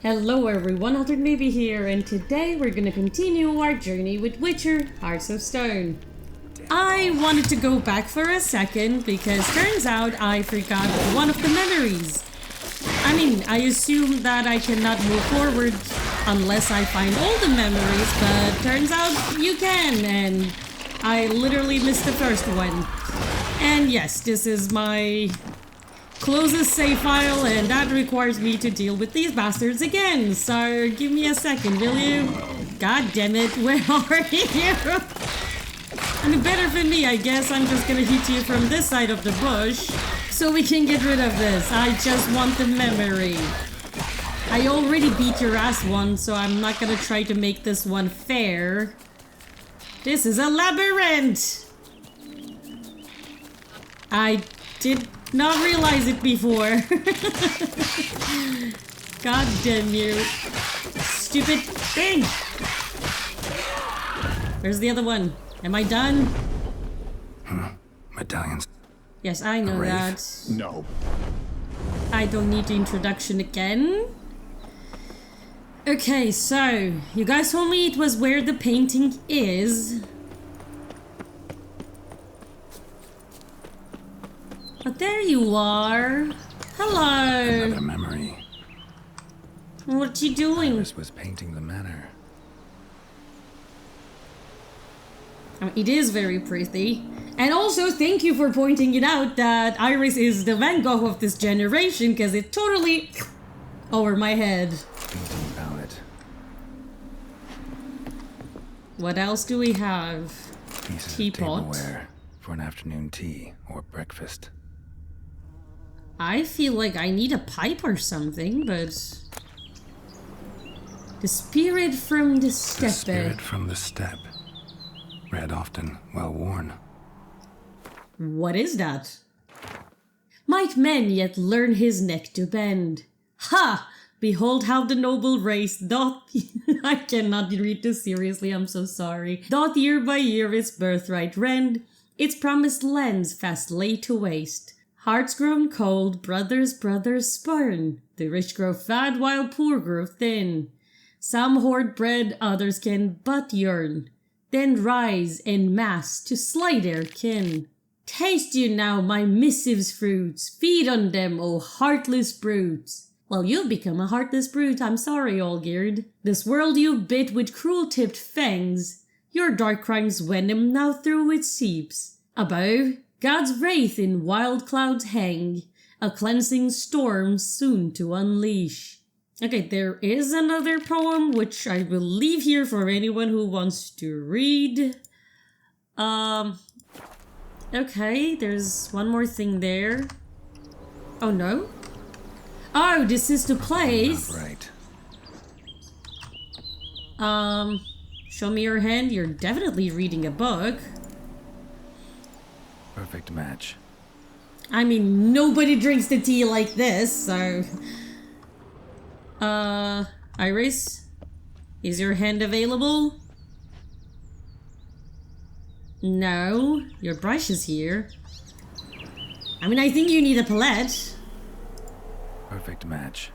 Hello everyone, Alteredmaybe here, and today we're gonna continue our journey with Witcher Hearts of Stone. I wanted to go back for a second because turns out I forgot one of the memories. I mean, I assume that I cannot move forward unless I find all the memories, but turns out you can, and I literally missed the first one. And yes, this is my closest save file, and that requires me to deal with these bastards again. So give me a second, will you? God damn it, where are you? And better for me, I guess I'm just gonna hit you from this side of the bush so we can get rid of this. I just want the memory. I already beat your ass once, so I'm not gonna try to make this one fair. This is a labyrinth! I did not realize it before. God damn you. Stupid thing! Where's the other one? Am I done? Medallions. Yes, I know that. No. I don't need the introduction again. Okay, so you guys told me it was where the painting is. But there you are. Hello. Another memory. What you doing? Iris was painting the manor. I mean, it is very pretty. And also, thank you for pointing it out that Iris is the Van Gogh of this generation, because it totally over my head. Painting palette. What else do we have? Pieces Teapot. of tableware for an afternoon tea or breakfast. I feel like I need a pipe or something, but... The spirit from the steppe. The spirit from the steppe. Read often, well worn. What is that? Might men yet learn his neck to bend? Ha! Behold how the noble race doth... I cannot read this seriously, I'm so sorry. Doth year by year its birthright rend, its promised lands fast lay to waste. Hearts grown cold, brothers spurn. The rich grow fat while poor grow thin. Some hoard bread, others can but yearn. Then rise en mass to slay their kin. Taste you now my missive's fruits, feed on them, O heartless brutes. Well, you've become a heartless brute, I'm sorry, Olgierd. This world you bit with cruel-tipped fangs, your dark crime's venom now through it seeps. Above, God's wraith in wild clouds hang, a cleansing storm soon to unleash. Okay, there is another poem which I will leave here for anyone who wants to read. Okay, there's one more thing there. Oh no? Oh, this is the place. Right. Show me your hand. You're definitely reading a book. Perfect match. I mean, nobody drinks the tea like this, so... Iris? Is your hand available? No, your brush is here. I mean, I think you need a palette. Perfect match.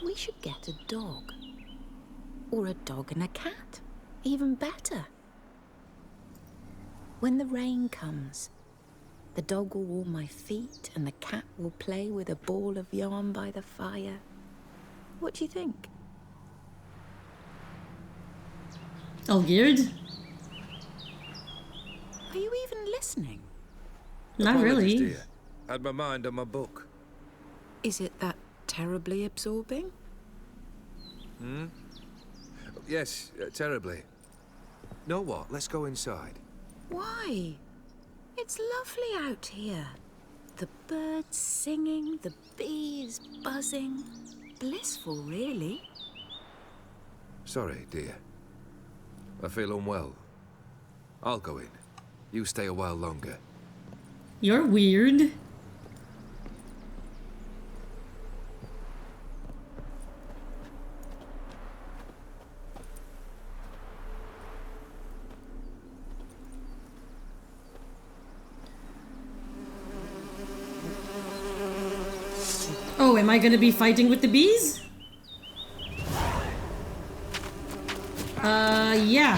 We should get a dog. Or a dog and a cat. Even better. When the rain comes, the dog will warm my feet and the cat will play with a ball of yarn by the fire. What do you think? Olgierd? Are you even listening? Not really. Dear. Had my mind on my book. Is it that terribly absorbing? Yes, terribly. Know what? Let's go inside. Why? It's lovely out here. The birds singing, the bees buzzing. Blissful, really. Sorry, dear. I feel unwell. I'll go in. You stay a while longer. You're weird. Oh, am I gonna be fighting with the bees? Yeah.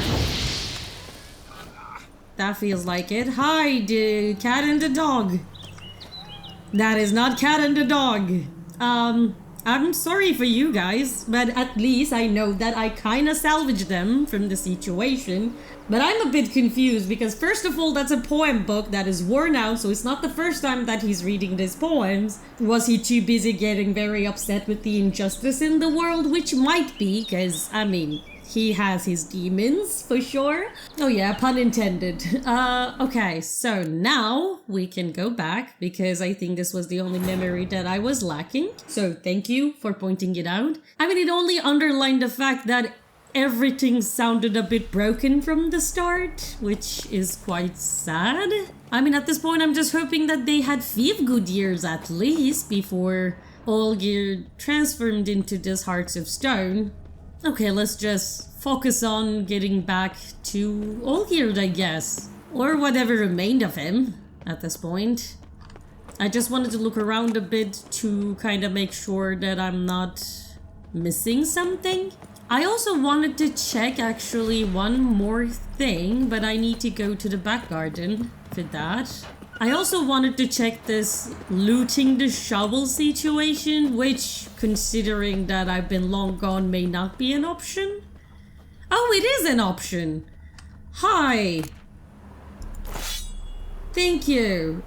That feels like it. Hi, the cat and the dog. That is not cat and the dog. I'm sorry for you guys, but at least I know that I kinda salvaged them from the situation. But I'm a bit confused because first of all, that's a poem book that is worn out, so it's not the first time that he's reading these poems. Was he too busy getting very upset with the injustice in the world? Which might be, because, I mean, he has his demons, for sure. Oh yeah, pun intended. Okay, so now we can go back because I think this was the only memory that I was lacking. So thank you for pointing it out. I mean, it only underlined the fact that everything sounded a bit broken from the start, which is quite sad. I mean, at this point, I'm just hoping that they had 5 good years at least before Olgierd transformed into this Hearts of Stone. Okay, let's just focus on getting back to Olgierd, I guess. Or whatever remained of him at this point. I just wanted to look around a bit to kind of make sure that I'm not missing something. I also wanted to check actually one more thing, but I need to go to the back garden for that. I also wanted to check this looting the shovel situation, which, considering that I've been long gone, may not be an option. Oh, it is an option. Hi. Thank you.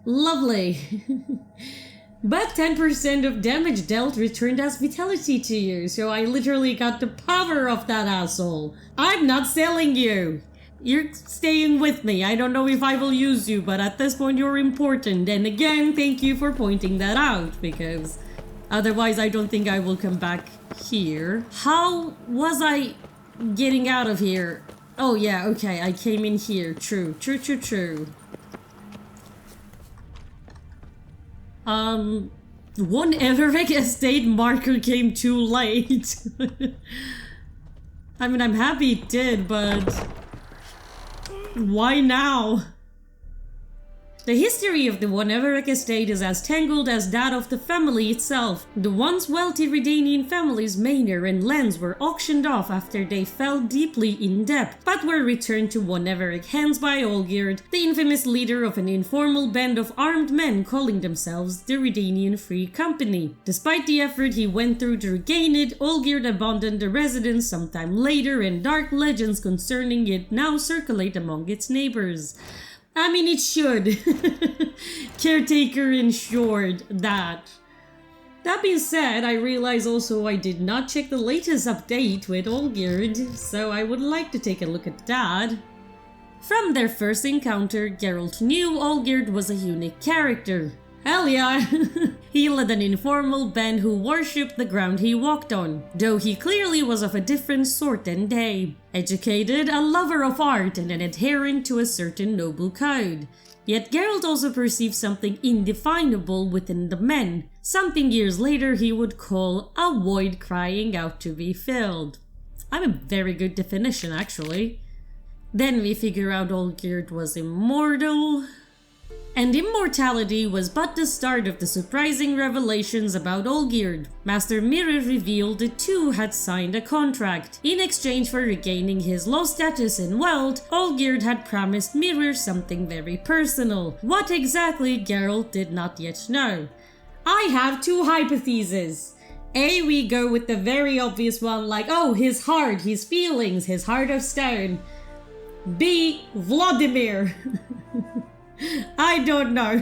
Lovely. But 10% of damage dealt returned as vitality to you, so I literally got the power of that asshole. I'm not selling you. You're staying with me. I don't know if I will use you, but at this point you're important. And again, thank you for pointing that out, because otherwise I don't think I will come back here. How was I getting out of here? Oh yeah, okay, I came in here. True. One Everec estate marker came too late. I mean, I'm happy it did, but why now? The history of the One Everec estate is as tangled as that of the family itself. The once wealthy Redanian family's manor and lands were auctioned off after they fell deeply in debt, but were returned to One Everec hands by Olgierd, the infamous leader of an informal band of armed men calling themselves the Redanian Free Company. Despite the effort he went through to regain it, Olgierd abandoned the residence sometime later, and dark legends concerning it now circulate among its neighbors. I mean, it should. Caretaker ensured that. That being said, I realize also I did not check the latest update with Olgierd, so I would like to take a look at that. From their first encounter, Geralt knew Olgierd was a unique character. Hell yeah! He led an informal band who worshipped the ground he walked on, though he clearly was of a different sort than they. Educated, a lover of art, and an adherent to a certain noble code. Yet Geralt also perceived something indefinable within the men, something years later he would call a void crying out to be filled. I'm a very good definition, actually. Then we figure out Olgierd was immortal. And immortality was but the start of the surprising revelations about Olgierd. Master Mirror revealed the two had signed a contract. In exchange for regaining his low status and wealth, Olgierd had promised Mirror something very personal. What exactly, Geralt did not yet know. I have 2 hypotheses. A, we go with the very obvious one, like, oh, his heart, his feelings, his heart of stone. B, Vladimir. I don't know.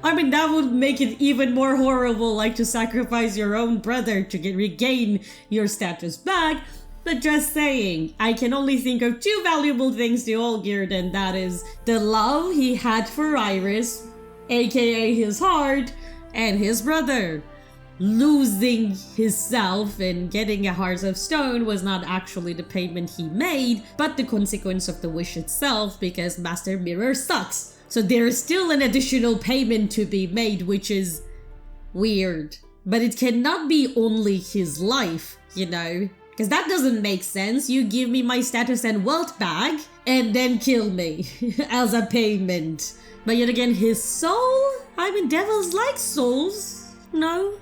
I mean, that would make it even more horrible, like to sacrifice your own brother to regain your status back. But just saying, I can only think of 2 valuable things to Olgierd, and that is the love he had for Iris, aka his heart, and his brother. Losing himself and getting a Heart of Stone was not actually the payment he made, but the consequence of the wish itself, because Master Mirror sucks. So there is still an additional payment to be made, which is weird. But it cannot be only his life, you know? Because that doesn't make sense. You give me my status and wealth back and then kill me as a payment. But yet again, his soul? I mean, devils like souls. No?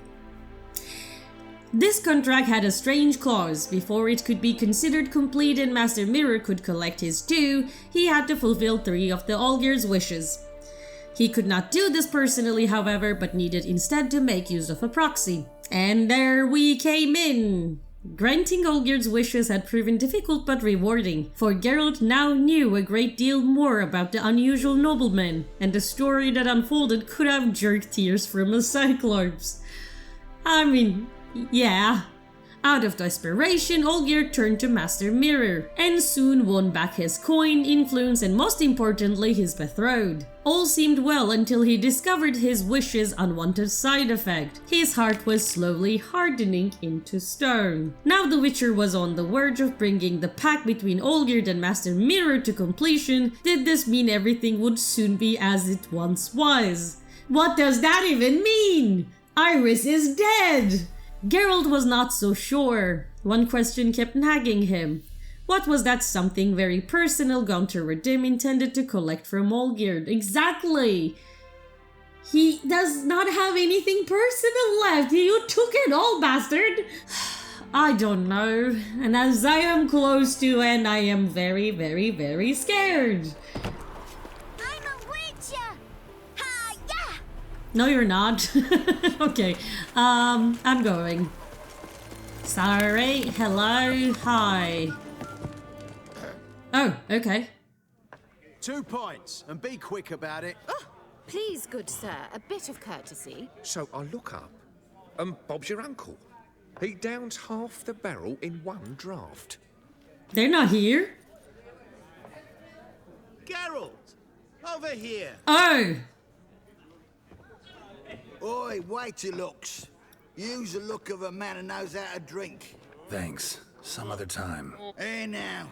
This contract had a strange clause. Before it could be considered complete and Master Mirror could collect his due, he had to fulfill 3 of the Olgierd's wishes. He could not do this personally, however, but needed instead to make use of a proxy. And there we came in! Granting Olgierd's wishes had proven difficult but rewarding, for Geralt now knew a great deal more about the unusual nobleman, and the story that unfolded could have jerked tears from a Cyclops. I mean, yeah. Out of desperation, Olgierd turned to Master Mirror, and soon won back his coin, influence, and most importantly, his betrothed. All seemed well until he discovered his wish's unwanted side effect. His heart was slowly hardening into stone. Now the Witcher was on the verge of bringing the pact between Olgierd and Master Mirror to completion. Did this mean everything would soon be as it once was? What does that even mean? Iris is dead! Geralt was not so sure. One question kept nagging him. What was that something very personal Gaunter O'Dimm intended to collect from Olgierd? Exactly! He does not have anything personal left. You took it all, bastard! I don't know. And as I am close to end, I am very, very, very scared. I'm a witcher! Ha, yeah! No, you're not. Okay, I'm going. Sorry, hello, hi. Oh, okay. 2 points, and be quick about it. Oh, please, good sir, a bit of courtesy. So I look up, and Bob's your uncle. He downs half the barrel in one draft. They're not here. Geralt, over here. Oh! Oi, wait your looks. Use the look of a man who knows how to drink. Thanks. Some other time. Hey now,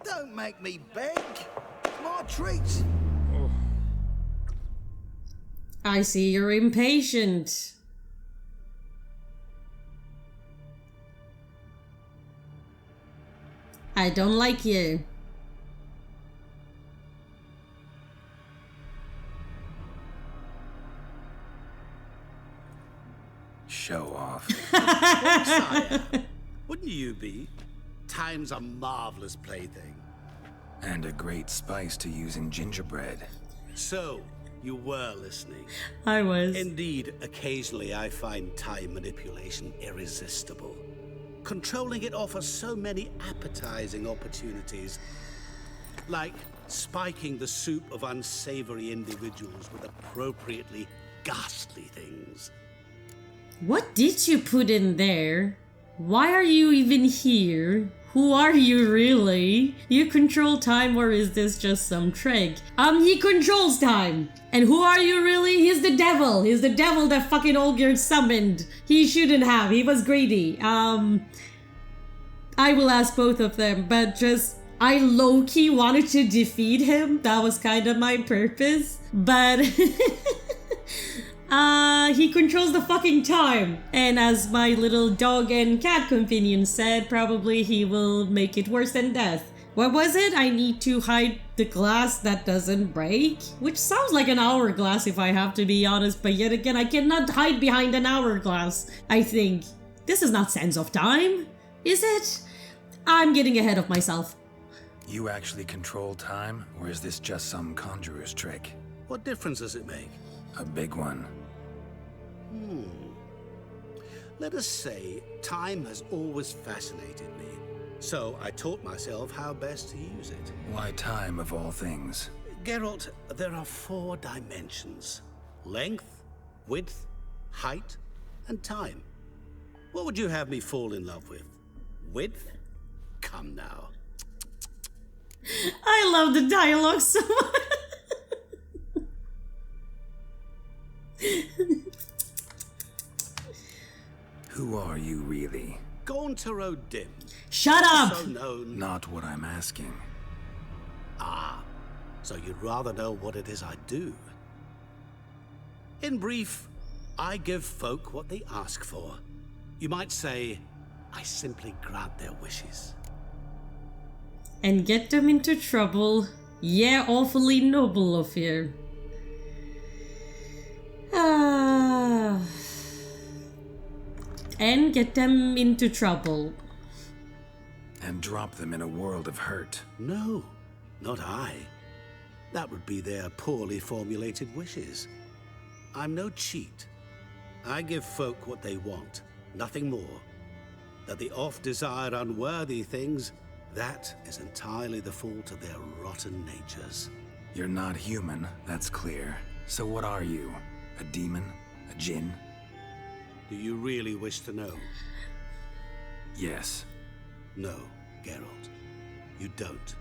don't make me beg. My treat. I see you're impatient. I don't like you. Show off. Sire, wouldn't you be? Time's a marvelous plaything. And a great spice to use in gingerbread. So, you were listening. I was. Indeed, occasionally I find time manipulation irresistible. Controlling it offers so many appetizing opportunities. Like spiking the soup of unsavory individuals with appropriately ghastly things. What did you put in there? Why are you even here? Who are you really? You control time, or is this just some trick? He controls time. And who are you really? He's the devil. He's the devil that fucking Olgierd summoned. He shouldn't have. He was greedy. I will ask both of them, but just I low-key wanted to defeat him. That was kind of my purpose. But he controls the fucking time. And as my little dog and cat companion said, probably he will make it worse than death. What was it? I need to hide the glass that doesn't break? Which sounds like an hourglass if I have to be honest, but yet again, I cannot hide behind an hourglass, I think. This is not Sands of Time, is it? I'm getting ahead of myself. You actually control time, or is this just some conjurer's trick? What difference does it make? A big one. Let us say time has always fascinated me. So I taught myself how best to use it. Why time of all things? Geralt, there are 4 dimensions. Length, width, height, and time. What would you have me fall in love with? Width? Come now. I love the dialogue so much. Who are you really? Gaunter O'Dimm. Shut up! So known. Not what I'm asking. Ah, so you'd rather know what it is I do. In brief, I give folk what they ask for. You might say, I simply grant their wishes. And get them into trouble. Yeah, awfully noble of you. And get them into trouble. And drop them in a world of hurt. No, not I. That would be their poorly formulated wishes. I'm no cheat. I give folk what they want, nothing more. That they oft desire unworthy things, that is entirely the fault of their rotten natures. You're not human, that's clear. So what are you? A demon? A djinn? Do you really wish to know? Yes. No, Geralt. You don't.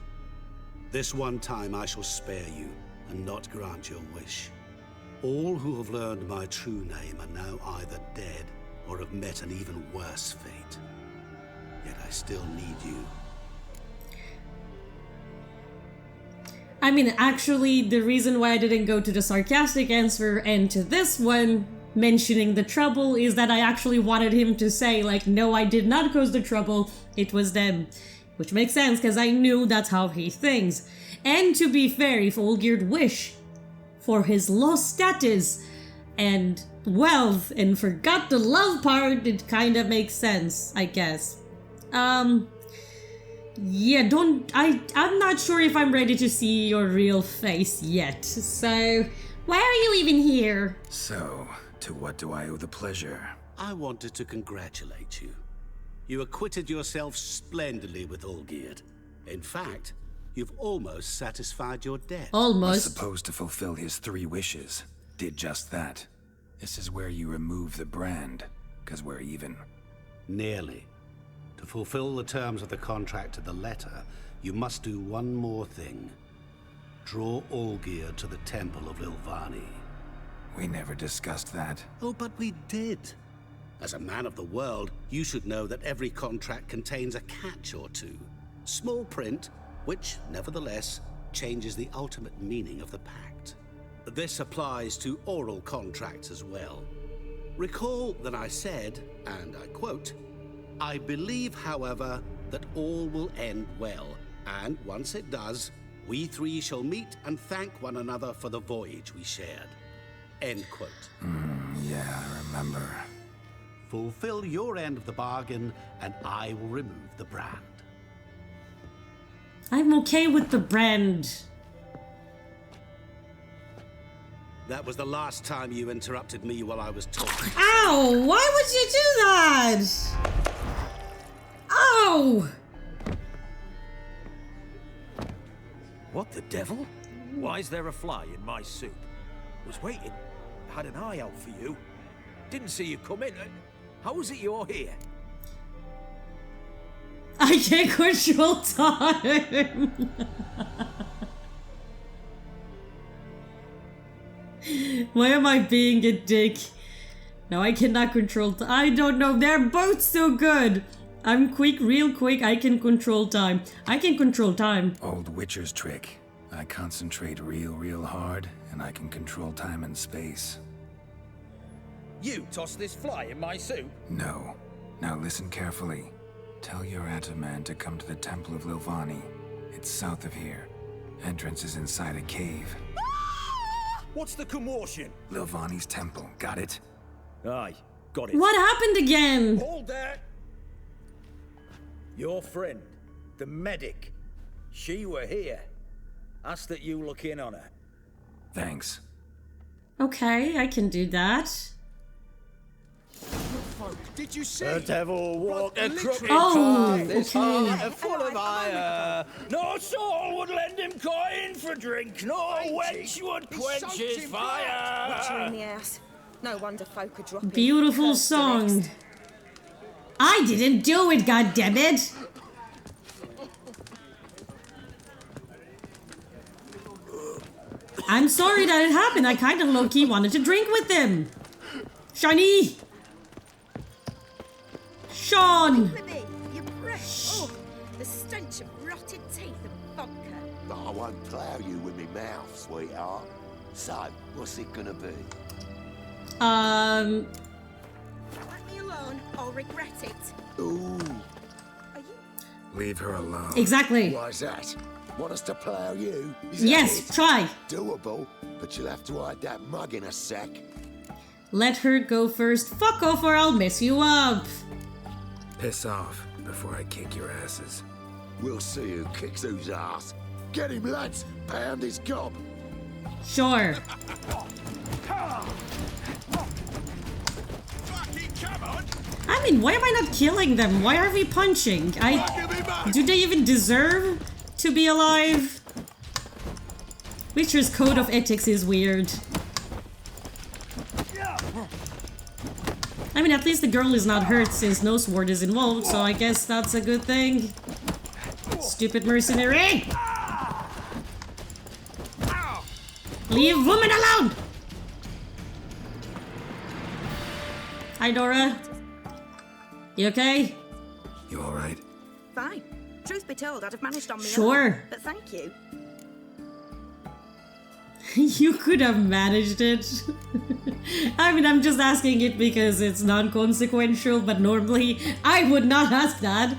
This one time I shall spare you and not grant your wish. All who have learned my true name are now either dead or have met an even worse fate. Yet I still need you. I mean, actually, the reason why I didn't go to the sarcastic answer and to this one, mentioning the trouble, is that I actually wanted him to say, like, no, I did not cause the trouble, it was them. Which makes sense, because I knew that's how he thinks. And to be fair, if Olgierd wish for his lost status and wealth and forgot the love part, it kind of makes sense, I guess. Yeah, I'm not sure if I'm ready to see your real face yet. So, why are you even here? So, to what do I owe the pleasure? I wanted to congratulate you. You acquitted yourself splendidly with Olgierd. In fact, you've almost satisfied your debt. Was Almost. supposed to fulfill his 3 wishes. Did just that. This is where you remove the brand, 'cause we're even. Nearly. To fulfill the terms of the contract to the letter, you must do one more thing. Draw Olgierd to the Temple of Lilvani. We never discussed that. Oh, but we did. As a man of the world, you should know that every contract contains a catch or two. Small print, which, nevertheless, changes the ultimate meaning of the pact. This applies to oral contracts as well. Recall that I said, and I quote, "I believe, however, that all will end well, and once it does, we 3 shall meet and thank one another for the voyage we shared." End quote. Yeah, I remember. Fulfill your end of the bargain, and I will remove the brand. I'm okay with the brand. That was the last time you interrupted me while I was talking. Ow! Why would you do that? Ow! What the devil? Why is there a fly in my soup? Was waiting. Had an eye out for you. Didn't see you come in. How is it you're here? I can't control time. Why am I being a dick? No, I cannot control time. I don't know. They're both so good. I'm quick, real quick. I can control time. I can control time. Old Witcher's trick. I concentrate real hard, and I can control time and space. You tossed this fly in my soup? No. Now listen carefully. Tell your Ataman to come to the Temple of Lilvani. It's south of here. Entrance is inside a cave. What's the commotion? Lilvani's temple, got it? Aye, got it. What happened again? Hold there! Your friend, the medic, she were here. Ask that you look in on her. Thanks. Okay, I can do that. Did you see? The devil walked a crooked Oh, path, this okay. heart full of ire. No soul would lend him coin for drink, no wench would quench his Watch her in fire. the house. No wonder folk are dropping. Beautiful Cursed the song. next. I didn't do it, goddammit! I'm sorry that it happened. I kind of low-key wanted to drink with them. Shani! Sean! Libby, you prick. Oh, the stench of rotted teeth and vodka. But I won't plough you with me mouth, sweetheart. So, what's it gonna be? me alone or regret it. Ooh, Are you... Leave her alone. Exactly. why's that? Want us to plough you? Is that Yes, it? try. Doable, but you'll have to hide that mug in a sec. Let her go first. Fuck off or I'll mess you up. Piss off before I kick your asses. We'll see who kicks whose ass. Get him, lads! Pound his gob! Sure. I mean, why am I not killing them? Why are we punching? Do they even deserve to be alive? Witcher's code of ethics is weird. I mean, at least the girl is not hurt since no sword is involved, so I guess that's a good thing. Stupid mercenary! Leave women alone! Hi, Dora. You okay? You alright? Fine. Truth be told, I'd have managed on my own. Sure. But thank you. You could have managed it. I mean, I'm just asking it because it's non-consequential, but normally I would not ask that.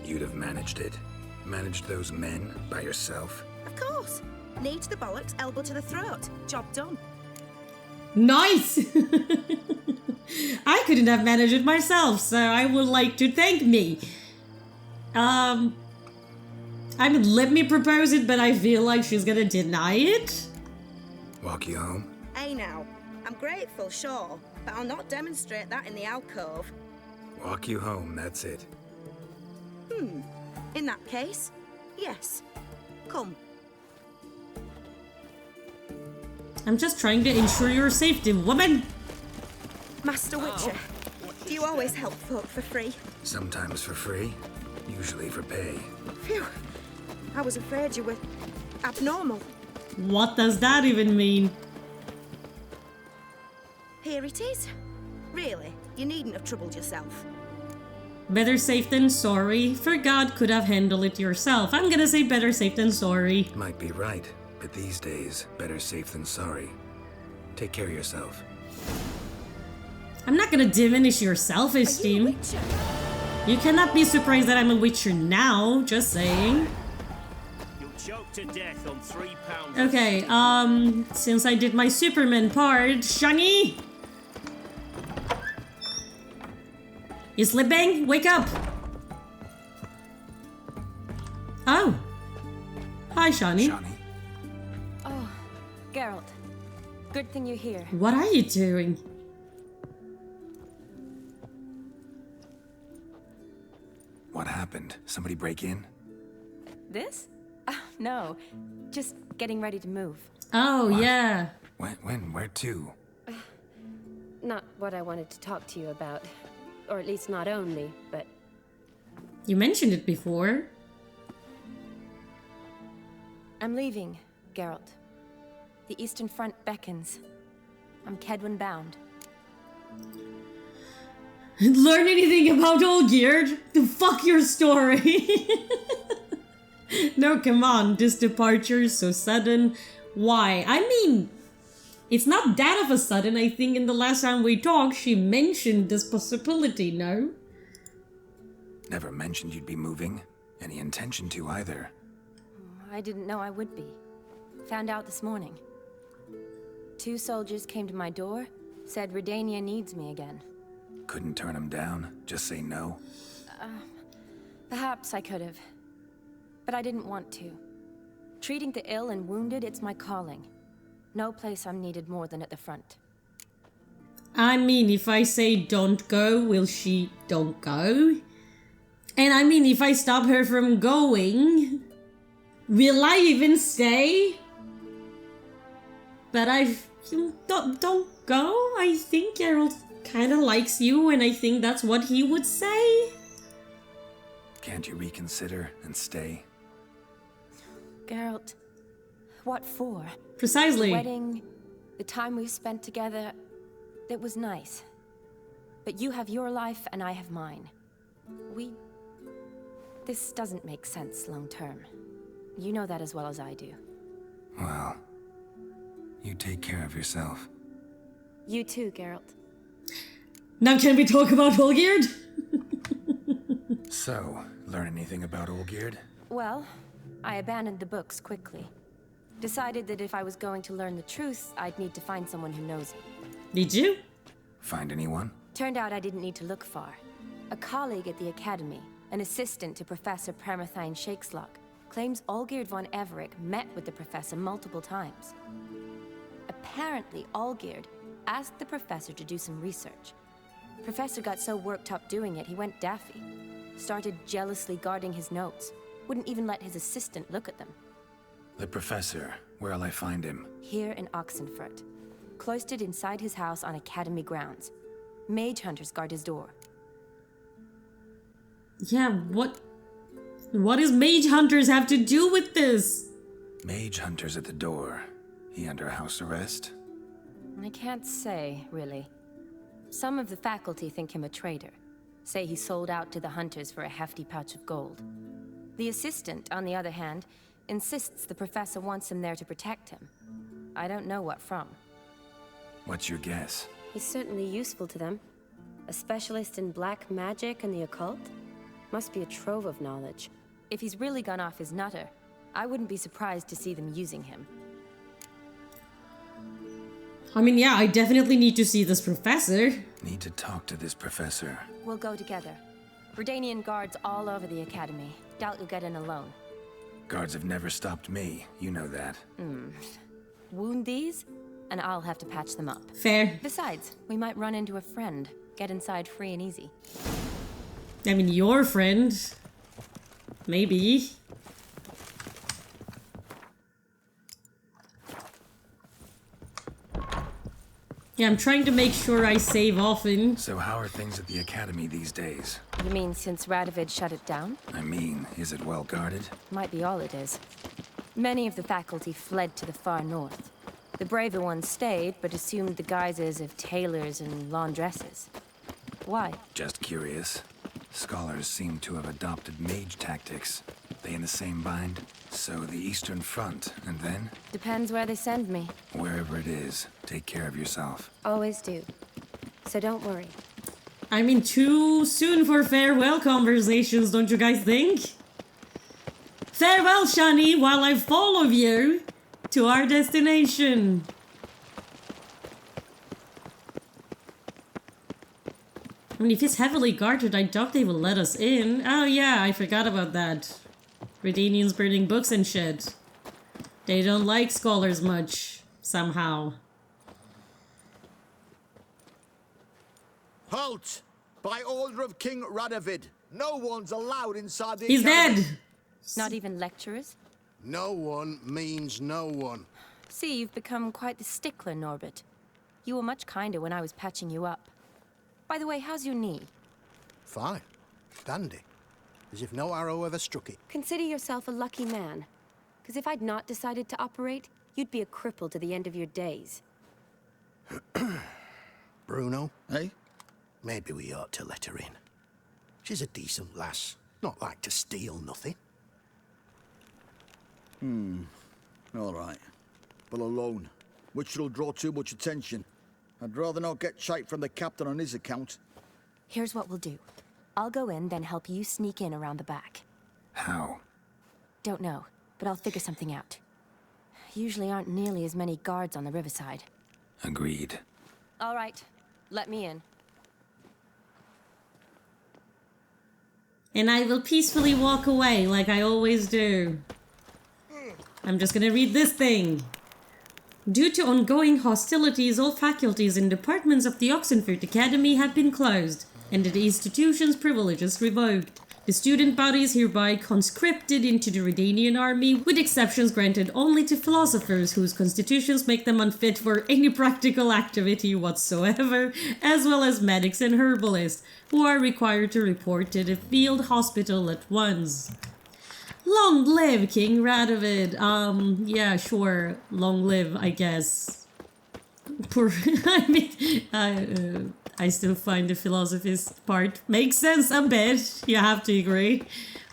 You'd have managed it. Managed those men by yourself. Of course. Knee to the bollocks, elbow to the throat. Job done. Nice! I couldn't have managed it myself, so I would like to thank me. I mean, let me propose it, but I feel like she's gonna deny it. Walk you home? Hey now, I'm grateful, sure, but I'll not demonstrate that in the alcove. Walk you home, that's it. In that case, yes. Come. I'm just trying to ensure your safety, woman. Master Witcher, do you always help folk for free? Sometimes for free, usually for pay. Phew. I was afraid you were abnormal. What does that even mean? Here it is. Really, you needn't have troubled yourself. Better safe than sorry. For God could have handled it yourself. I'm gonna say better safe than sorry. Might be right, but these days, better safe than sorry. Take care of yourself. I'm not gonna diminish your self-esteem. You cannot be surprised that I'm a witcher now, just saying. You'll choke to death on 3 pounds. Okay, since I did my Superman part, Shani! You sleeping? Wake up! Oh. Hi, Shani. Shani, Oh, Geralt. Good thing you're here. What are you doing? what happened? Somebody break in? This? No. Just getting ready to move. Oh, What? yeah. When? Where to? Not what I wanted to talk to you about. Or at least not only, but... You mentioned it before. I'm leaving, Geralt. The Eastern Front beckons. I'm Kedwin bound. Learn anything about Olgierd? Fuck your story. No, come on. This departure is so sudden. Why? I mean, it's not that of a sudden. I think in the last time we talked, she mentioned this possibility, no? Never mentioned you'd be moving. Any intention to either. I didn't know I would be. Found out this morning. 2 soldiers came to my door, said Redania needs me again. Couldn't turn him down? Just say no? Perhaps I could have. But I didn't want to. Treating the ill and wounded, it's my calling. No place I'm needed more than at the front. I mean, if I say don't go, will she don't go? And I mean, if I stop her from going, will I even stay? But don't go. I think Geralt kind of likes you, and I think that's what he would say. Can't you reconsider and stay? Geralt, what for? Precisely. The wedding, the time we've spent together, it was nice. But you have your life and I have mine. This doesn't make sense long term. You know that as well as I do. Well, you take care of yourself. You too, Geralt. Now can we talk about Olgierd? So, learn anything about Olgierd? Well, I abandoned the books quickly. Decided that if I was going to learn the truth, I'd need to find someone who knows it. Did you? Find anyone? Turned out I didn't need to look far. A colleague at the academy, an assistant to Professor Shakeslock, claims Olgierd von Everec met with the professor multiple times. Apparently, Olgierd asked the professor to do some research. Professor got so worked up doing it, he went daffy. Started jealously guarding his notes. Wouldn't even let his assistant look at them. The professor. Where'll I find him? Here in Oxenfurt. Cloistered inside his house on academy grounds. Mage hunters guard his door. Yeah, what does mage hunters have to do with this? Mage hunters at the door. He under house arrest? I can't say, really. Some of the faculty think him a traitor. Say he sold out to the hunters for a hefty pouch of gold. The assistant, on the other hand, insists the professor wants him there to protect him. I don't know what from. What's your guess? He's certainly useful to them. A specialist in black magic and the occult? Must be a trove of knowledge. If he's really gone off his nutter, I wouldn't be surprised to see them using him. I mean, yeah, I definitely need to see this professor. Need to talk to this professor. We'll go together. Redanian guards all over the academy. Doubt you'll get in alone. Guards have never stopped me. You know that. Wound these, and I'll have to patch them up. Fair. Besides, we might run into a friend. Get inside free and easy. I mean, your friend. Maybe. Yeah, I'm trying to make sure I save often. So how are things at the academy these days? You mean since Radovid shut it down? I mean, is it well guarded? Might be all it is. Many of the faculty fled to the far north. The braver ones stayed, but assumed the guises of tailors and laundresses. Why? Just curious. Scholars seem to have adopted mage tactics. They in the same bind? So the Eastern Front, and then? Depends where they send me. Wherever it is, take care of yourself. Always do. So don't worry. I mean, too soon for farewell conversations, don't you guys think? Farewell, Shani, while I follow you to our destination. I mean, if it's heavily guarded, I doubt they will let us in. Oh yeah, I forgot about that. Redanians burning books and shit. They don't like scholars much, somehow. Halt! By order of King Radovid, no one's allowed inside the He's academy. dead! Not even lecturers? No one means no one. See, you've become quite the stickler, Norbert. You were much kinder when I was patching you up. By the way, how's your knee? Fine. Dandy. As if no arrow ever struck it. Consider yourself a lucky man. Because if I'd not decided to operate, you'd be a cripple to the end of your days. Bruno, eh? Maybe we ought to let her in. She's a decent lass. Not like to steal nothing. All right. But alone, which will draw too much attention. I'd rather not get shite from the captain on his account. Here's what we'll do. I'll go in, then help you sneak in around the back. How? Don't know, but I'll figure something out. Usually aren't nearly as many guards on the riverside. Agreed. All right, let me in. And I will peacefully walk away like I always do. I'm just gonna read this thing. Due to ongoing hostilities, all faculties and departments of the Oxenfurt Academy have been closed, and the institution's privileges revoked. The student body is hereby conscripted into the Redanian army, with exceptions granted only to philosophers whose constitutions make them unfit for any practical activity whatsoever, as well as medics and herbalists, who are required to report to the field hospital at once. Long live King Radovid. Yeah, sure. Long live, I guess. Poor, I mean, I still find the philosophist part makes sense a bit. You have to agree.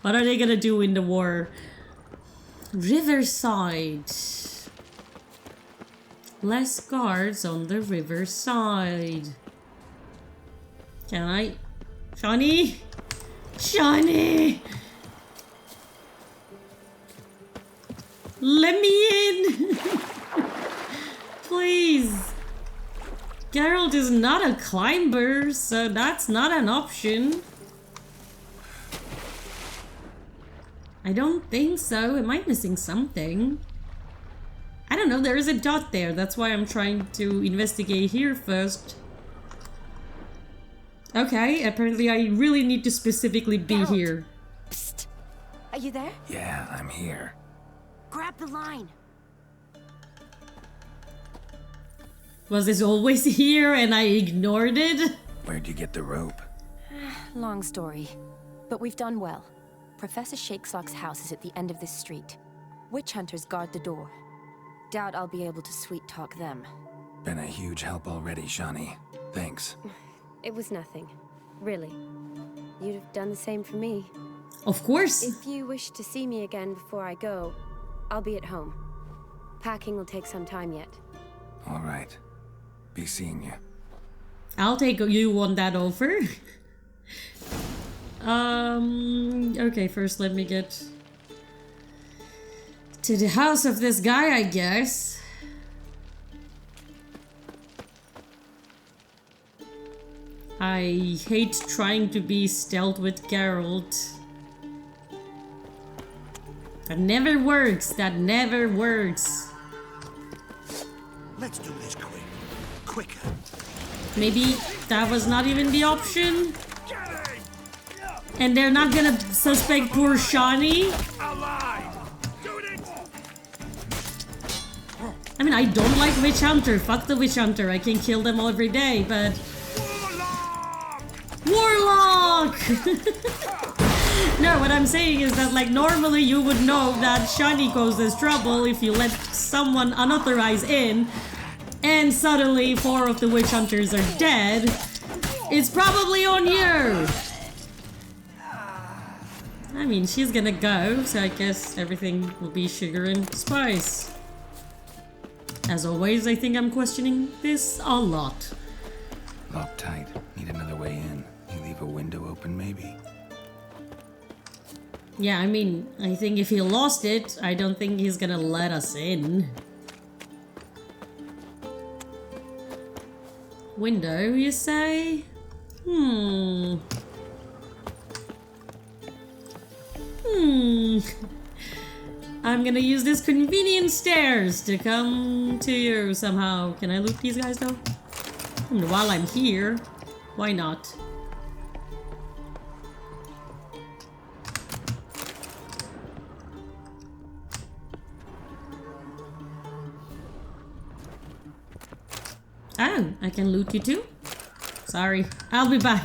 What are they gonna do in the war? Riverside. Less guards on the riverside. Can I? Shani? Shani! Let me in! Please! Geralt is not a climber, so that's not an option. I don't think so. Am I missing something? I don't know, there is a dot there. That's why I'm trying to investigate here first. Okay, apparently I really need to specifically be Geralt. here. Psst. Are you there? Yeah, I'm here. Grab the line. Was this always here and I ignored it? Where'd you get the rope? Long story, but we've done well. Professor Shakeslock's house is at the end of this street. Witch hunters guard the door. Doubt I'll be able to sweet-talk them. Been a huge help already, Shani. Thanks. It was nothing. Really. You'd have done the same for me. Of course. If you wish to see me again before I go, I'll be at home. Packing will take some time yet. All right. Be seeing you. I'll take you on that offer. Okay, first let me get to the house of this guy, I guess. I hate trying to be stealth with Geralt. That never works. That never works. Let's do this quick. Quicker. Maybe that was not even the option. And they're not gonna suspect poor Shani. I mean, I don't like Witch Hunter. Fuck the Witch Hunter. I can kill them all every day, but... Warlock! No, what I'm saying is that, like, normally you would know that Shani causes trouble if you let someone unauthorized in, and suddenly 4 of the Witch Hunters are dead. It's probably on you! I mean, she's gonna go, so I guess everything will be sugar and spice. As always, I think I'm questioning this a lot. Locked tight. Need another way in. You leave a window open, maybe? Yeah, I mean, I think if he lost it, I don't think he's gonna let us in. Window, you say? I'm gonna use this convenient stairs to come to you somehow. Can I loot these guys though? While I'm here, why not? Oh, I can loot you too? Sorry, I'll be back.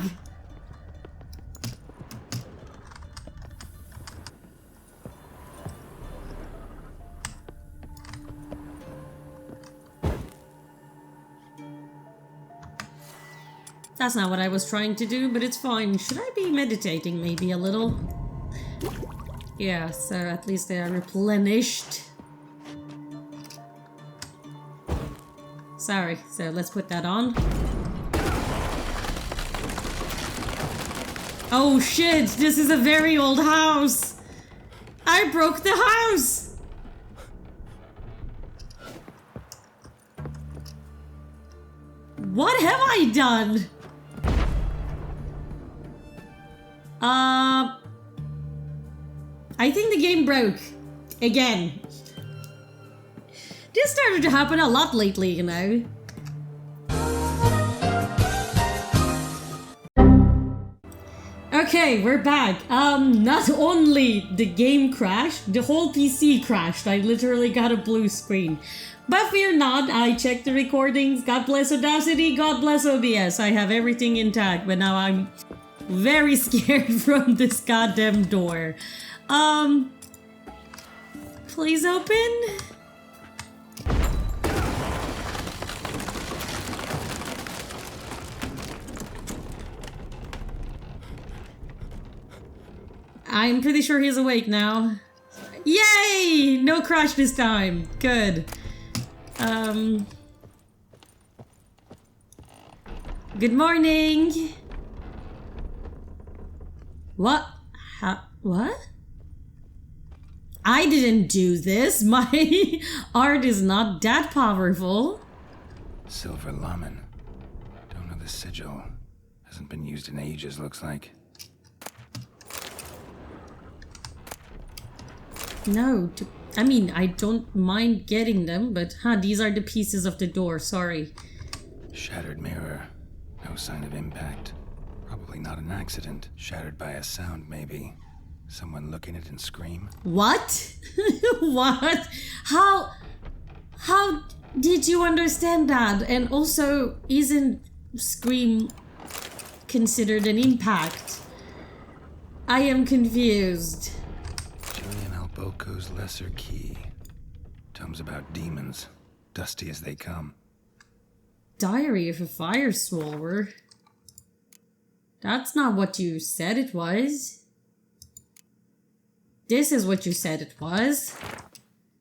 That's not what I was trying to do, but it's fine. Should I be meditating maybe a little? Yeah, so at least they are replenished. Sorry, so let's put that on. Oh shit, this is a very old house! I broke the house! What have I done? I think the game broke. Again. This started to happen a lot lately, you know. Okay, we're back. Not only the game crashed, the whole PC crashed. I literally got a blue screen. But fear not, I checked the recordings. God bless Audacity, God bless OBS. I have everything intact, but now I'm very scared from this goddamn door. Please open? I'm pretty sure he's awake now. Yay! No crash this time. Good. Good morning. What? What? I didn't do this. My art is not that powerful. Silver Lamen. Don't know the sigil. Hasn't been used in ages, looks like. No, I mean, I don't mind getting them, but these are the pieces of the door, sorry. Shattered mirror. No sign of impact. Probably not an accident. Shattered by a sound, maybe. Someone look in it and scream. What? What? How did you understand that? And also, isn't scream considered an impact? I am confused. Julian Alboco's Lesser Key. Tomes about demons. Dusty as they come. Diary of a Fire Swallower? That's not what you said it was. This is what you said it was.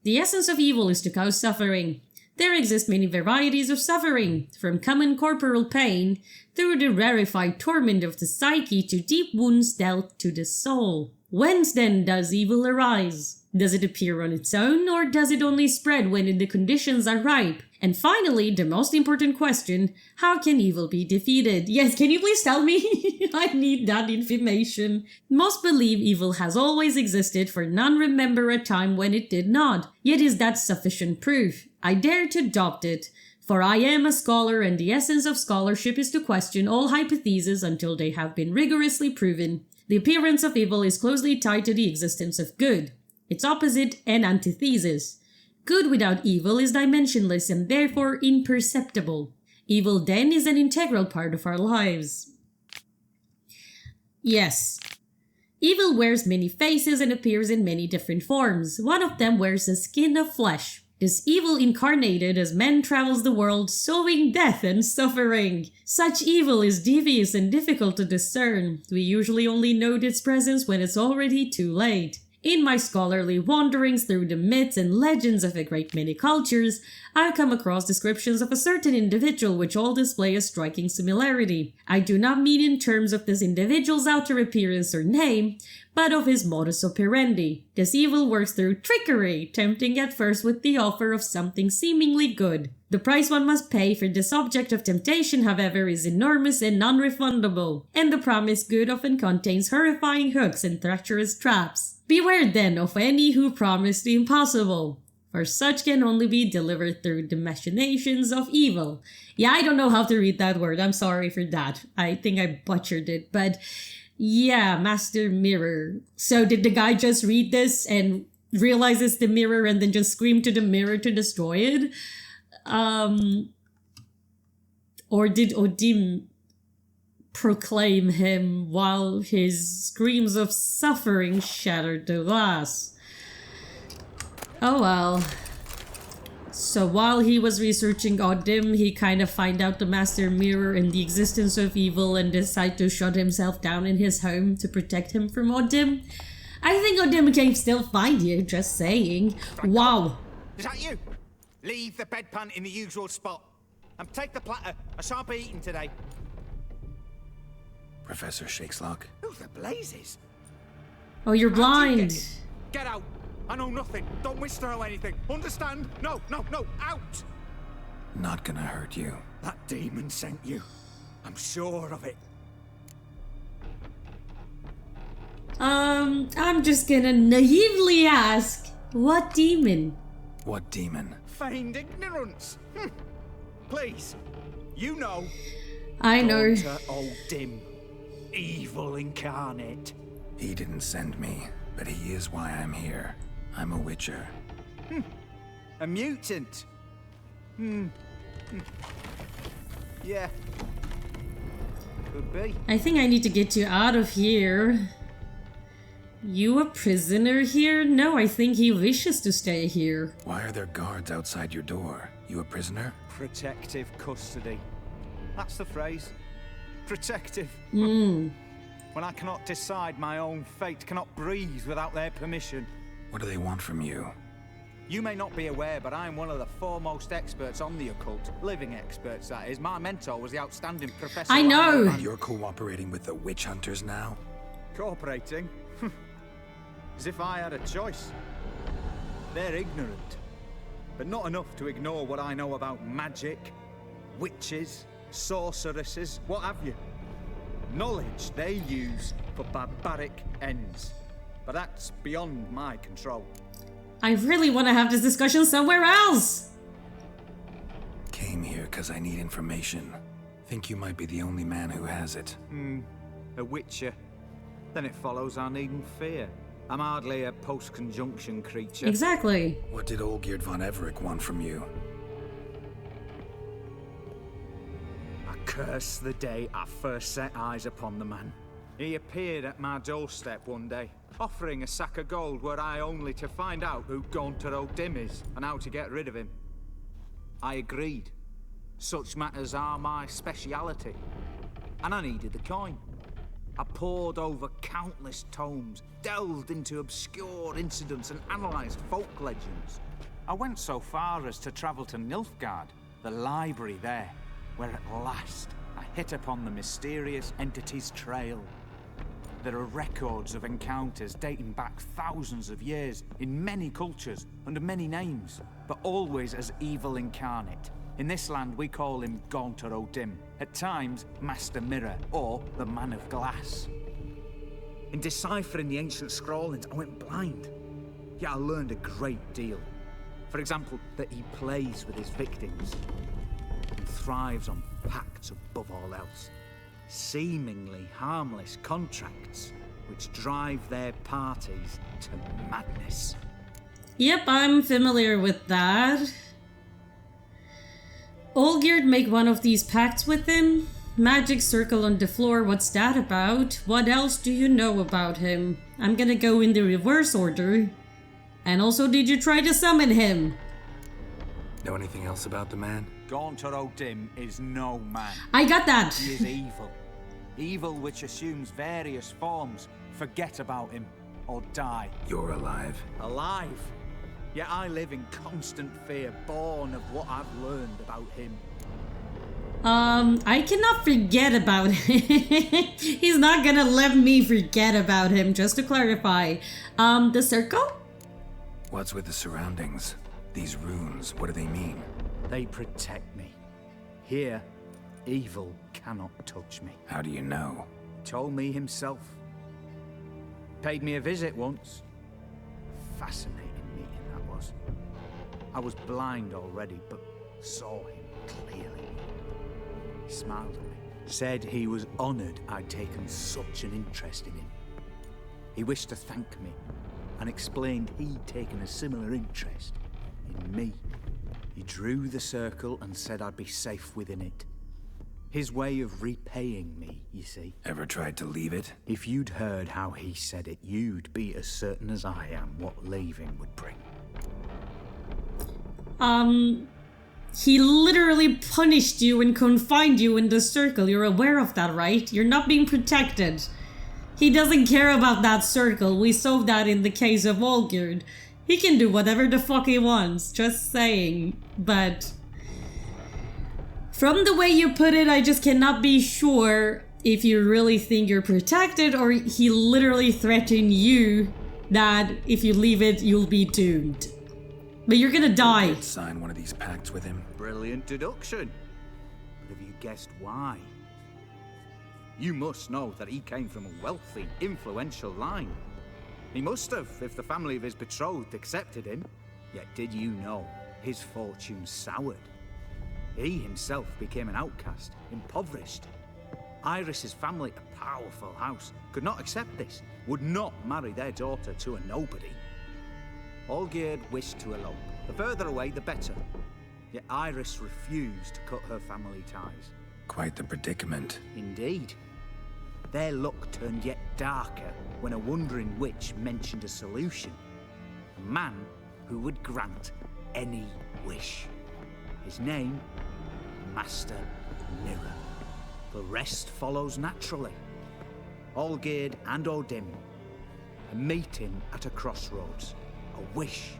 The essence of evil is to cause suffering. There exist many varieties of suffering, from common corporal pain, through the rarefied torment of the psyche to deep wounds dealt to the soul. Whence then does evil arise? Does it appear on its own, or does it only spread when the conditions are ripe? And finally, the most important question, how can evil be defeated? Yes, can you please tell me? I need that information. Most believe evil has always existed, for none remember a time when it did not. Yet is that sufficient proof? I dare to adopt it, for I am a scholar, and the essence of scholarship is to question all hypotheses until they have been rigorously proven. The appearance of evil is closely tied to the existence of good, its opposite and antithesis. Good without evil is dimensionless and therefore imperceptible. Evil then is an integral part of our lives. Yes. Evil wears many faces and appears in many different forms. One of them wears a skin of flesh. This evil incarnated as man travels the world, sowing death and suffering. Such evil is devious and difficult to discern. We usually only note its presence when it's already too late. In my scholarly wanderings through the myths and legends of a great many cultures, I've come across descriptions of a certain individual which all display a striking similarity. I do not mean in terms of this individual's outer appearance or name, but of his modus operandi. This evil works through trickery, tempting at first with the offer of something seemingly good. The price one must pay for this object of temptation, however, is enormous and non-refundable, and the promised good often contains horrifying hooks and treacherous traps. Beware then of any who promise the impossible, for such can only be delivered through the machinations of evil. Yeah, I don't know how to read that word, I'm sorry for that. I think I butchered it, but yeah, Master Mirror. So did the guy just read this and realize it's the mirror and then just scream to the mirror to destroy it? Or did O'Dimm proclaim him while his screams of suffering shattered the glass? Oh well. So while he was researching O'Dimm, he kind of find out the Master Mirror and the existence of evil and decide to shut himself down in his home to protect him from O'Dimm. I think O'Dimm can still find you, just saying. Wow. Is that you? Leave the bedpan in the usual spot. And take the platter. I shan't be eating today. Professor Shakeslock. Who the blazes? Oh, you're blind. Get out. I know nothing. Don't wish to know anything. Understand? No, no, no. Out. Not gonna hurt you. That demon sent you. I'm sure of it. I'm just gonna naively ask, what demon? What demon? Feigned ignorance. Please. You know. I know. Gaunter O'Dimm. Evil incarnate. He didn't send me, but he is why I'm here. I'm a witcher. A mutant. Yeah. Could be. I think I need to get you out of here. You a prisoner here? No, I think he wishes to stay here. Why are there guards outside your door? You a prisoner? Protective custody. That's the phrase. Protective. When I cannot decide my own fate, cannot breathe without their permission. What do they want from you? You may not be aware, but I'm one of the foremost experts on the occult. Living experts, that is. My mentor was the outstanding Professor... I know! You're cooperating with the witch hunters now? Cooperating? As if I had a choice. They're ignorant, but not enough to ignore what I know about magic, witches, sorceresses, what have you. Knowledge they use for barbaric ends. But that's beyond my control. I really want to have this discussion somewhere else! Came here because I need information. Think you might be the only man who has it. A witcher. Then it follows I needn't fear. I'm hardly a post-conjunction creature. Exactly. What did Olgierd von Everec want from you? I curse the day I first set eyes upon the man. He appeared at my doorstep one day, offering a sack of gold were I only to find out who Gaunter O'Dimm is and how to get rid of him. I agreed. Such matters are my speciality. And I needed the coin. I pored over countless tomes, delved into obscure incidents and analysed folk legends. I went so far as to travel to Nilfgaard, the library there, where at last I hit upon the mysterious entity's trail. There are records of encounters dating back thousands of years in many cultures under many names, but always as evil incarnate. In this land we call him Gaunter O'Dimm, at times Master Mirror or the Man of Glass. In deciphering the ancient scrawlings I went blind, yet I learned a great deal. For example, that he plays with his victims and thrives on pacts above all else. Seemingly harmless contracts which drive their parties to madness. Yep, I'm familiar with that. Olgierd make one of these pacts with him? Magic circle on the floor, what's that about? What else do you know about him? I'm gonna go in the reverse order. And also, did you try to summon him? Know anything else about the man? Gaunter O'Dimm is no man. I got that! He is evil. Evil which assumes various forms. Forget about him, or die. You're alive. Alive? Yet I live in constant fear, born of what I've learned about him. I cannot forget about him. He's not gonna let me forget about him, just to clarify. The circle? What's with the surroundings? These runes, what do they mean? They protect me. Here, evil cannot touch me. How do you know? He told me himself. Paid me a visit once. Fascinating meeting that was. I was blind already, but saw him clearly. He smiled at me. Said he was honoured I'd taken such an interest in him. He wished to thank me and explained he'd taken a similar interest in me. He drew the circle and said I'd be safe within it. His way of repaying me, you see. Ever tried to leave it? If you'd heard how he said it, you'd be as certain as I am what leaving would bring. He literally punished you and confined you in the circle. You're aware of that, right? You're not being protected. He doesn't care about that circle. We saw that in the case of Olgierd. He can do whatever the fuck he wants, just saying. But from the way you put it, I just cannot be sure if you really think you're protected or he literally threatened you that if you leave it, you'll be doomed. But you're gonna die. Sign one of these pacts with him. Brilliant deduction. But have you guessed why? You must know that he came from a wealthy, influential line. He must have, if the family of his betrothed accepted him. Yet did you know his fortune soured? He himself became an outcast, impoverished. Iris's family, a powerful house, could not accept this, would not marry their daughter to a nobody. Olgierd wished to elope. The further away, the better. Yet Iris refused to cut her family ties. Quite the predicament. Indeed. Their luck turned yet darker when a wandering witch mentioned a solution. A man who would grant any wish. His name, Master Mirror. The rest follows naturally. Olgierd and O'Dimm, a meeting at a crossroads, a wish,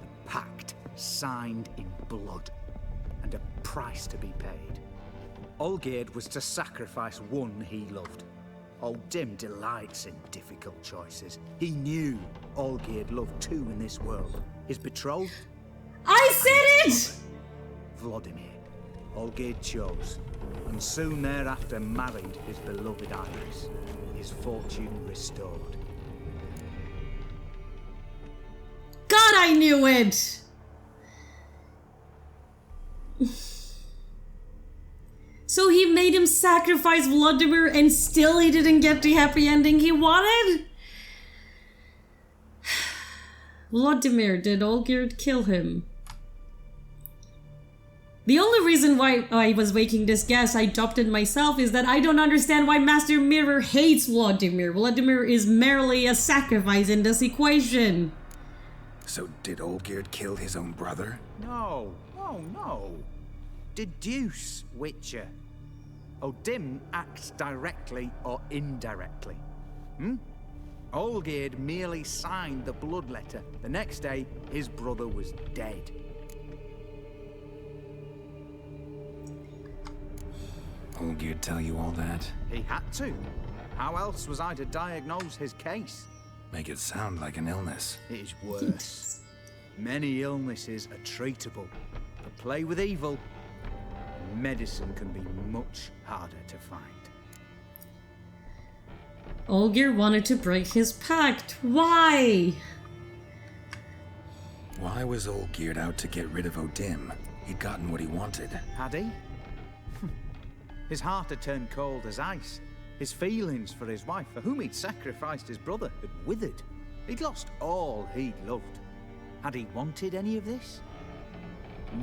a pact signed in blood, and a price to be paid. Olgierd was to sacrifice one he loved. O'Dimm delights in difficult choices. He knew Olgierd loved two in this world. His betrothed. I said it! Vladimir. Olgierd chose, and soon thereafter married his beloved Iris. His fortune restored. God, I knew it! So he made him sacrifice Vladimir and still he didn't get the happy ending he wanted? Vladimir, did Olgierd kill him? The only reason why I was making this guess, I adopted myself, is that I don't understand why Master Mirror hates Vladimir. Vladimir is merely a sacrifice in this equation. So did Olgierd kill his own brother? No, no. Deduce, Witcher. O'Dimm acts directly or indirectly. Olgierd merely signed the blood letter. The next day, his brother was dead. Olgierd tell you all that? He had to. How else was I to diagnose his case? Make it sound like an illness. It is worse. Many illnesses are treatable. But play with evil, medicine can be much harder to find. Olgierd wanted to break his pact. Why? Why was Olgierd out to get rid of O'Dimm? He'd gotten what he wanted. Had he? His heart had turned cold as ice. His feelings for his wife, for whom he'd sacrificed his brother, had withered. He'd lost all he'd loved. Had he wanted any of this?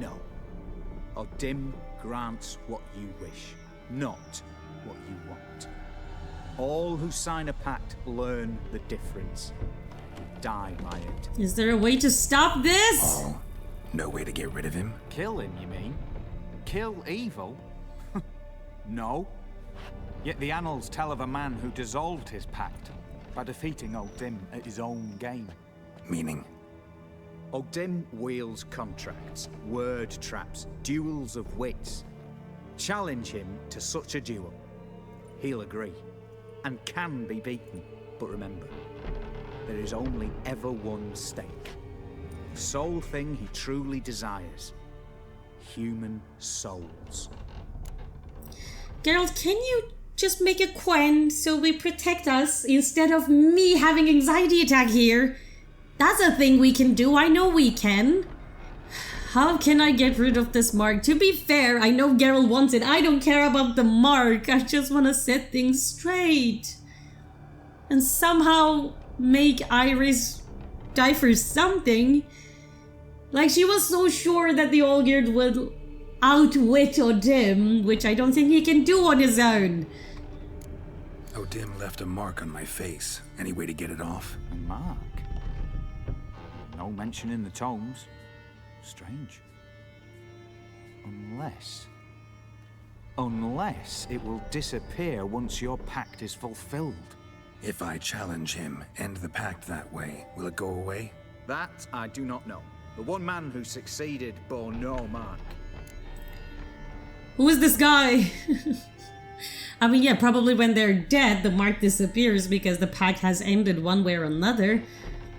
No. O'Dimm grants what you wish, not what you want. All who sign a pact learn the difference. Die by it. Is there a way to stop this? Oh, no way to get rid of him? Kill him, you mean? Kill evil? No. Yet the annals tell of a man who dissolved his pact by defeating O'Dimm at his own game. Meaning? O'Dimm wields contracts, word traps, duels of wits. Challenge him to such a duel. He'll agree, and can be beaten. But remember, there is only ever one stake. The sole thing he truly desires. Human souls. Geralt, can you just make a Quen so we protect us instead of me having anxiety attack here? That's a thing we can do, I know we can. How can I get rid of this mark? To be fair, I know Geralt wants it. I don't care about the mark. I just want to set things straight. And somehow make Iris die for something. Like, she was so sure that the Olgierd would outwit O'Dimm, which I don't think he can do on his own. O'Dimm left a mark on my face. Any way to get it off? A mark? No mention in the tomes. Strange. Unless it will disappear once your pact is fulfilled. If I challenge him, end the pact that way, will it go away? That I do not know. The one man who succeeded bore no mark. Who is this guy? I mean, yeah, probably when they're dead, the mark disappears because the pact has ended one way or another.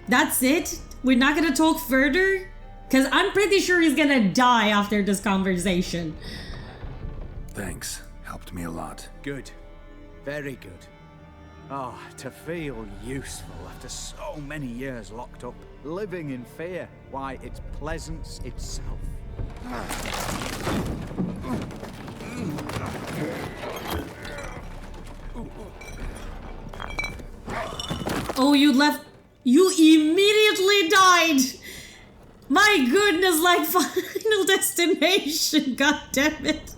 That's it? We're not gonna talk further? Because I'm pretty sure he's gonna die after this conversation. Thanks. Helped me a lot. Good. Very good. Oh, to feel useful after so many years locked up, living in fear. Why, it's pleasance itself. Oh, you left... You immediately died! My goodness, like Final Destination, god damn it.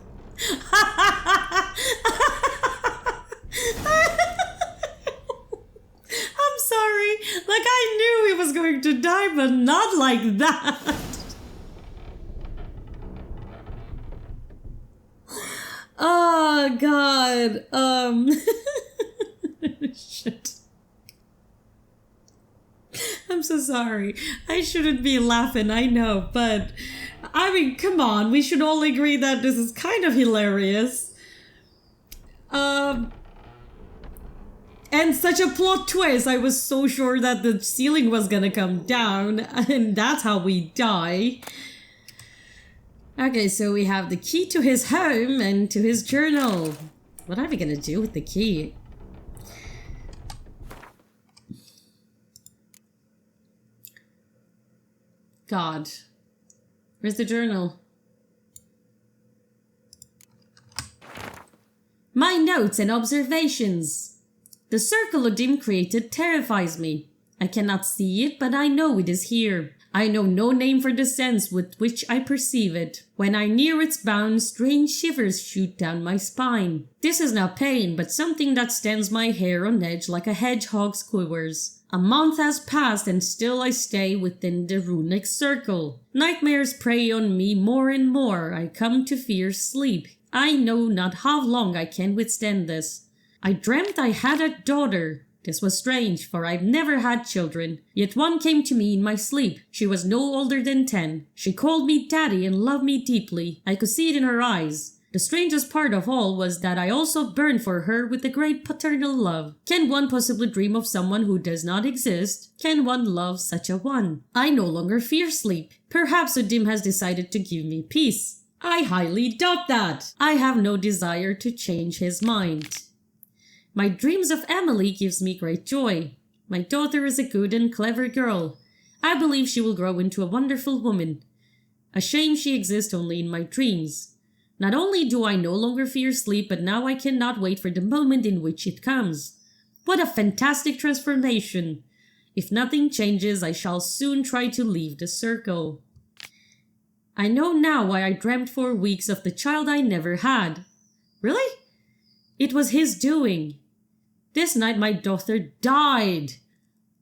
I'm sorry. Like, I knew he was going to die, but not like that. Oh, God. Shit. I'm so sorry. I shouldn't be laughing, I know, but... I mean, come on. We should all agree that this is kind of hilarious. And such a plot twist. I was so sure that the ceiling was gonna come down, and that's how we die. Okay, so we have the key to his home and to his journal. What are we gonna do with the key? God. Where's the journal? My notes and observations. The circle O'Dimm created terrifies me. I cannot see it, but I know it is here. I know no name for the sense with which I perceive it. When I near its bounds, strange shivers shoot down my spine. This is not pain, but something that stands my hair on edge like a hedgehog's quivers. A month has passed and still I stay within the runic circle. Nightmares prey on me more and more. I come to fear sleep. I know not how long I can withstand this. I dreamt I had a daughter. This was strange, for I've never had children. Yet one came to me in my sleep. She was no older than 10. She called me daddy and loved me deeply. I could see it in her eyes. The strangest part of all was that I also burned for her with a great paternal love. Can one possibly dream of someone who does not exist? Can one love such a one? I no longer fear sleep. Perhaps O'Dimm has decided to give me peace. I highly doubt that. I have no desire to change his mind. My dreams of Emily gives me great joy. My daughter is a good and clever girl. I believe she will grow into a wonderful woman. A shame she exists only in my dreams. Not only do I no longer fear sleep, but now I cannot wait for the moment in which it comes. What a fantastic transformation! If nothing changes, I shall soon try to leave the circle. I know now why I dreamt for weeks of the child I never had. Really? It was his doing. This night my daughter died.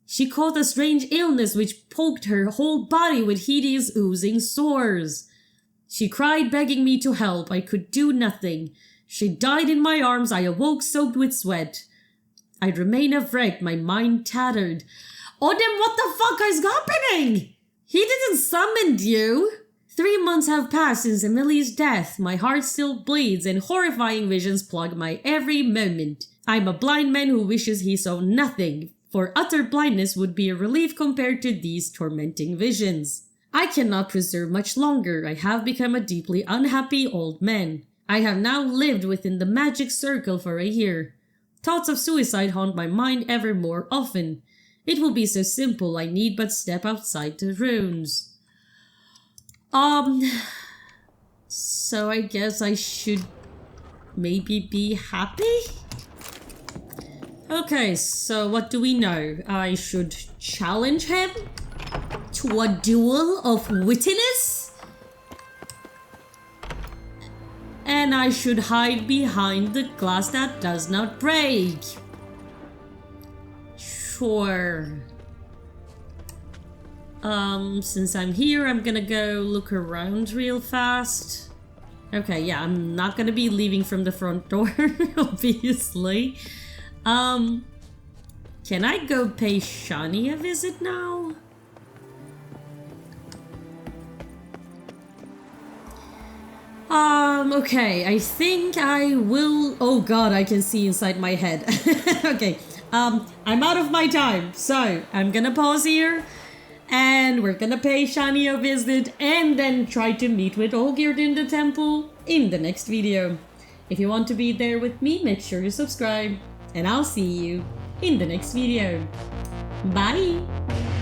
She caught a strange illness which poked her whole body with hideous oozing sores. She cried, begging me to help. I could do nothing. She died in my arms. I awoke soaked with sweat. I remained a wreck, my mind tattered. O'Dimm, what the fuck is happening? He didn't summon you. 3 months have passed since Emily's death. My heart still bleeds and horrifying visions plague my every moment. I'm a blind man who wishes he saw nothing, for utter blindness would be a relief compared to these tormenting visions. I cannot preserve much longer. I have become a deeply unhappy old man. I have now lived within the magic circle for a year. Thoughts of suicide haunt my mind ever more often. It will be so simple, I need but step outside the ruins. So I guess I should maybe be happy? Okay, so what do we know? I should challenge him to a duel of wittiness? And I should hide behind the glass that does not break. Sure. Since I'm here, I'm gonna go look around real fast. Okay, yeah, I'm not gonna be leaving from the front door, obviously. Can I go pay Shani a visit now? Okay, I think I will... Oh god, I can see inside my head. Okay, I'm out of my time, so I'm gonna pause here. And we're gonna pay Shani a visit and then try to meet with Olgierd in the temple in the next video. If you want to be there with me, make sure to subscribe. And I'll see you in the next video. Bye!